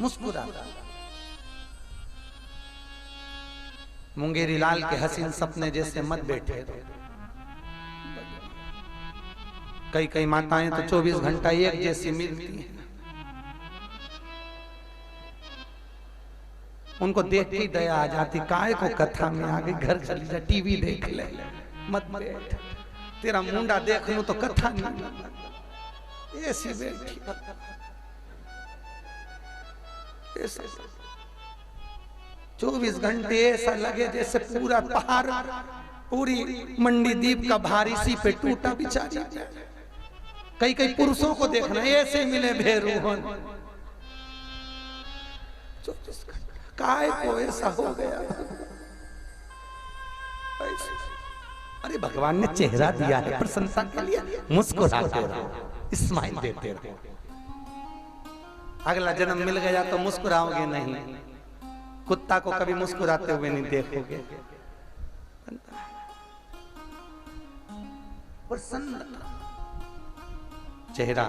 मुस्कुराता। मुंगेरी लाल के हसीन सपने जैसे मत बैठे। कई कई माताएं तो 24 घंटा एक जैसी मिलती हैं, उनको देख के दया आ जाती। काय को कथा में आ गई, घर चली जा, टीवी देख ले, मत बैठ, तेरा मुंडा देख लूं तो कथा नहीं, ऐसी बैठी ऐसे 24 घंटे ऐसा लगे जैसे पूरा पहाड़, पूरी मंडी द्वीप का भार इसी पे टूटा बिचारी। कई कई पुरुषों को देखना ऐसे मिले बेरूहन, काय को ऐसा हो गया। अरे भगवान ने चेहरा दिया है प्रशंसा के लिए, मुस्कुराते रहो, स्माइल देते रहो। अगला जन्म मिल गया तो मुस्कुराओगे नहीं, कुत्ता को कभी मुस्कुराते हुए नहीं देखोगे। प्रसन्न चेहरा।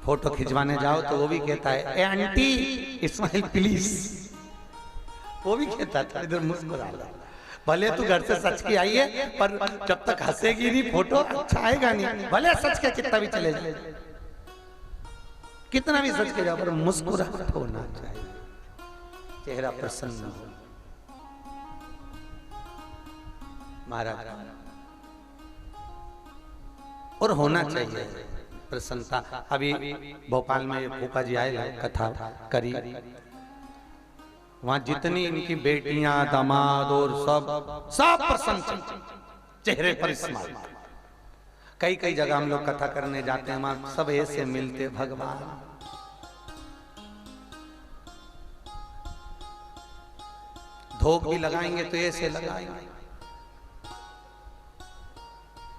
फोटो खिंचवाने जाओ तो वो भी कहता है आंटी स्माइल प्लीज, वो भी कहता था इधर मुस्कुरा लो। भले तू घर से सच के आई है, पर जब तक हंसेगी नहीं फोटो अच्छा आएगा नहीं। भले सच के कितना भी चले जाए, कितना भी सच के जाओ, पर मुस्कुराहट होना चाहिए, चेहरा प्रसन्न हो। महाराज और होना चाहिए प्रसन्नता। अभी भोपाल में फूफा जी आए, कथा करी, वहां जितनी इनकी बेटियां दामाद और सब प्रसन्न, चेहरे पर स्माइल। कई कई जगह हम लोग कथा करने जाते हैं, वहां सब ऐसे मिलते, भगवान धोख भी लगाएंगे तो ऐसे लगाएंगे।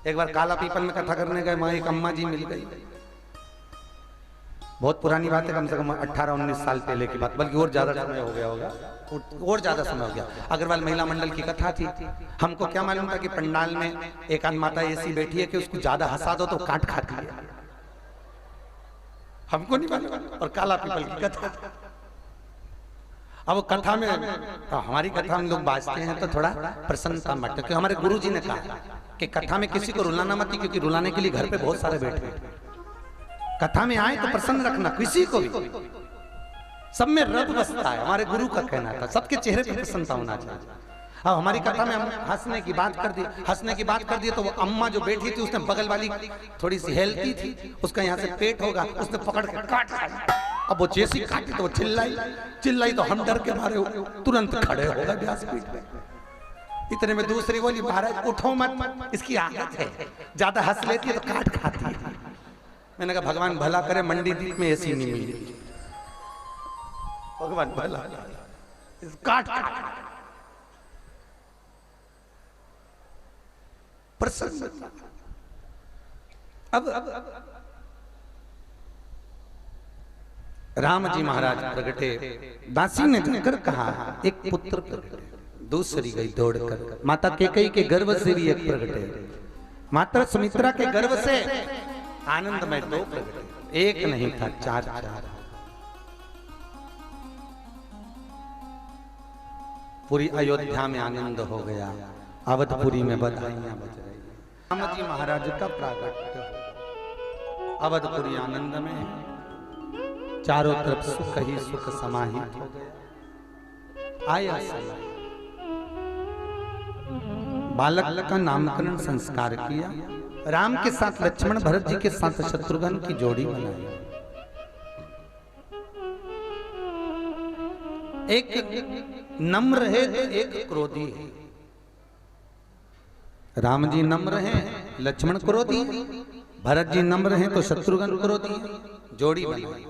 एक बार काला पीपल में कथा करने गए, वहां एक अम्मा जी मिल गई, बहुत पुरानी बात है, कम से कम 18-19 साल पहले की बात, बल्कि और ज्यादा समय हो गया होगा, और ज्यादा समय हो गया। अग्रवाल महिला मंडल की कथा थी। हमको क्या मालूम था कि पंडाल में एक आध माता ऐसी बैठी है कि उसको ज्यादा हंसा दो तो काट खाती है, हमको नहीं मालूम। और काला पीपल की कथा, अब कथा में हमारी कथा हम लोग बाजते हैं तो थोड़ा प्रसन्नता मत, क्योंकि हमारे गुरुजी ने कहा कि कथा में किसी को रुलाना मत, क्योंकि रुलाने के लिए घर पे बहुत सारे बैठे। कथा में आए तो प्रसन्न रखना किसी को भी, सब में रब बसता है, हमारे गुरु का कहना था। सबके चेहरे पे प्रसन्नता होना चाहिए। अब हमारी कथा में हम हंसने की बात कर दी, तो वो अम्मा जो बैठी थी उसने बगल वाली थोड़ी सी हेल्थी थी, उसका यहाँ से पेट होगा, उसने पकड़ के काट दिया। अब वो जैसी काटी तो वो चिल्लाई तो हम डर के मारे तुरंत खड़े हो गए व्यासपीठ में। इतने में दूसरी बोली, महाराज उठो मत, इसकी आदत है, ज्यादा हंस लेती है तो काट खाती है। मैंने कहा भगवान भला करे, मंडी द्वीप में ऐसी नहीं मिली, भगवान भला काट प्रसन्न। अब राम जी महाराज प्रगटे, दासी ने जाकर कहा एक पुत्र प्रगटे, दूसरी गई दौड़कर, माता कैकेयी के गर्भ से भी एक प्रगटे, माता सुमित्रा के गर्भ से आनंद में 2 प्रगटे, एक नहीं था 4। पूरी अयोध्या में आनंद हो गया, अवधपुरी में बधाइयां बज रही। राम जी महाराज का प्रागट्य, अवधपुरी आनंद में, चारों तरफ सुख ही सुख समाहित हो गया। आया समय, बालक का नामकरण संस्कार किया, राम के साथ लक्ष्मण, भरत जी के साथ शत्रुघ्न की जोड़ी बनाई। एक नम्र है तो एक क्रोधी है। राम जी नम्र हैं, लक्ष्मण क्रोधी है, भरत जी नम्र हैं तो शत्रुघ्न क्रोधी है, जोड़ी बनाई।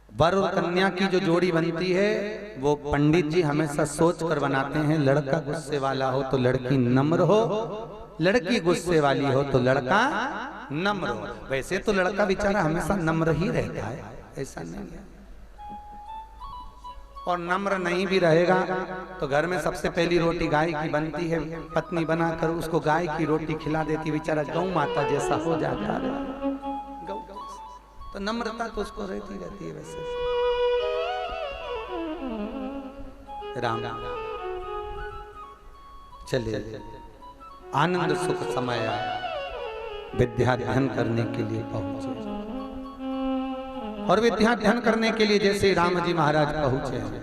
वर और कन्या की जो जोड़ी बनती है वो पंडित जी हमेशा सोच कर बनाते हैं। लड़का गुस्से वाला हो तो लड़की नम्र हो, लड़की गुस्से वाली हो तो लड़का नम्र हो। वैसे तो लड़का बेचारा हमेशा नम्र ही रहता है, ऐसा नहीं है। और नम्र नहीं भी रहेगा तो घर में सबसे पहली रोटी गाय की बनती है, पत्नी बनाकर उसको गाय की रोटी खिला देती, बेचारा गौ माता जैसा हो जाता है। तो नम्रता तो उसको रहती रहती है वैसे। राम चले आनंद सुख समय विद्या ध्यान करने के लिए पहुंचे, और विद्या ध्यान करने के लिए जैसे राम जी महाराज पहुंचे हैं,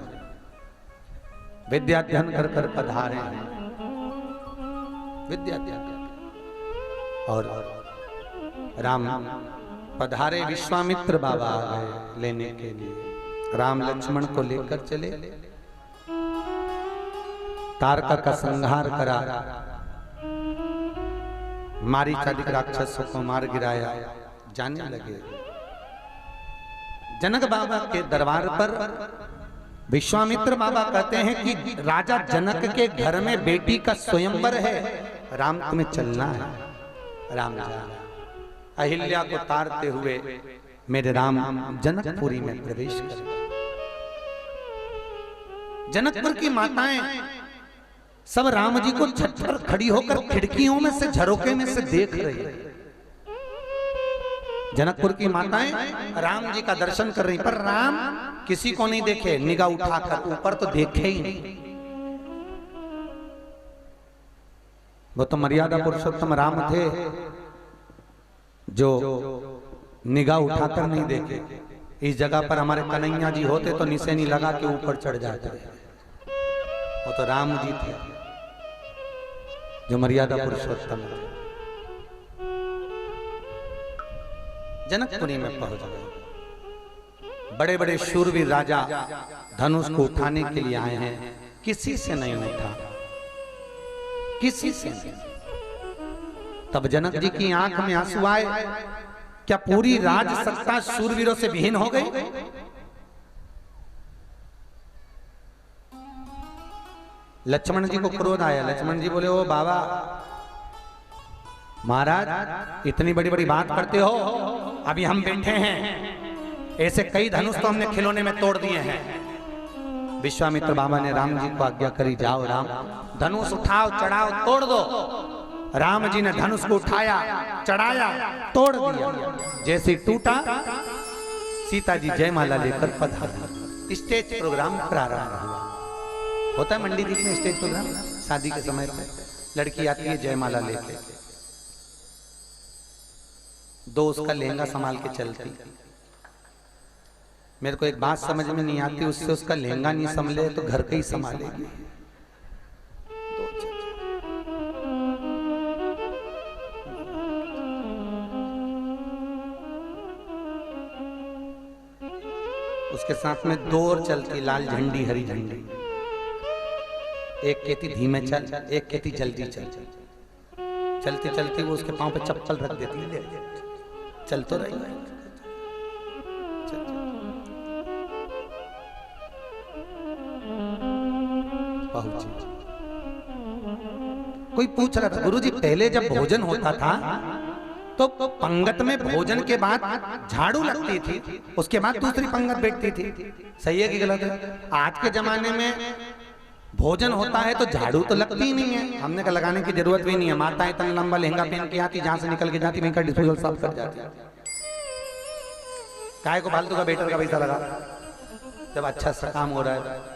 विद्या ध्यान कर कर पधारे हैं, विद्या ध्यान और राम पधारे। विश्वामित्र बाबा आ गए लेने के लिए, राम लक्ष्मण को लेकर चले, तारका का संहार करा, मारीचादिक राक्षसों को मार गिराया, जाने लगे। जनक बाबा के दरबार पर विश्वामित्र बाबा कहते हैं कि राजा जनक के घर में बेटी का स्वयंवर है, राम तुम्हें चलना है। राम जा अहिल्या को तारते हुए मेरे राम जनकपुरी में प्रवेश कर। जनकपुर की माताएं सब राम जी को छत पर खड़ी होकर खिड़कियों में से, झरोके में से देख रही है। जनकपुर की माताएं राम जी का दर्शन कर रही, पर राम किसी को नहीं देखे, निगाह उठाकर ऊपर तो देखे ही नहीं। वो तो मर्यादा पुरुषोत्तम राम थे जो निगाह उठाकर नहीं देखे। इस जगह पर हमारे कन्हैया जी होते तो निशानी लगा के ऊपर चढ़ जाते। वो तो राम जी थे जो मर्यादा पुरुषोत्तम थे। जनकपुरी में पहुंच गए। बड़े बड़े शूरवीर राजा धनुष को उठाने के लिए आए हैं, किसी से नहीं उठा, किसी से नहीं। तब जनक जी की आंख में आंसू आए। क्या पूरी राज सत्ता शूरवीरों से विहीन हो गई? लक्ष्मण जी को क्रोध आया। लक्ष्मण जी बोले, ओ बाबा महाराज इतनी बड़ी बड़ी बात करते हो, अभी हम बैठे हैं, ऐसे कई धनुष तो हमने खिलौने में तोड़ दिए हैं। विश्वामित्र बाबा ने राम जी को आज्ञा करी, जाओ राम धनुष उठाओ, चढ़ाओ, तोड़ दो। राम जी ने धनुष को उठाया, चढ़ाया, तोड़ दिया। जैसे टूटा, सीता जी जयमाला लेकर पधारी। स्टेज प्रोग्राम प्रारंभ हुआ। होता है मंडी द्वीप में स्टेज प्रोग्राम, शादी के समय में लड़की आती है जयमाला लेके, दो उसका लहंगा संभाल के चलती। मेरे को एक बात समझ में नहीं आती, उससे उसका लहंगा नहीं संभले तो घर के ही संभालेगी। उसके साथ में दो और चलती, लाल झंडी हरी झंडी। एक कहती धीमे चल, एक कहती जल्दी चल। चलती चलती वो उसके पांव पे चप्पल रख देती है, चल तो रही है। कोई पूछ रहा था, गुरुजी पहले जब भोजन होता था तो पंगत में भोजन के बाद झाड़ू लगती थी, उसके बाद दूसरी पंगत बैठती थी। सही है कि गलत है? आज के जमाने में भोजन होता है तो झाड़ू तो लगती ही नहीं है। हमने का लगाने की जरूरत भी नहीं है। माताएं इतना लंबा लहंगा पहन के आती, जहां से निकल के जाती वहीं का डिस्पोजल साफ कर जाती। काय को फालतू का बेटर का पैसा लगा, जब अच्छा सा काम हो रहा है।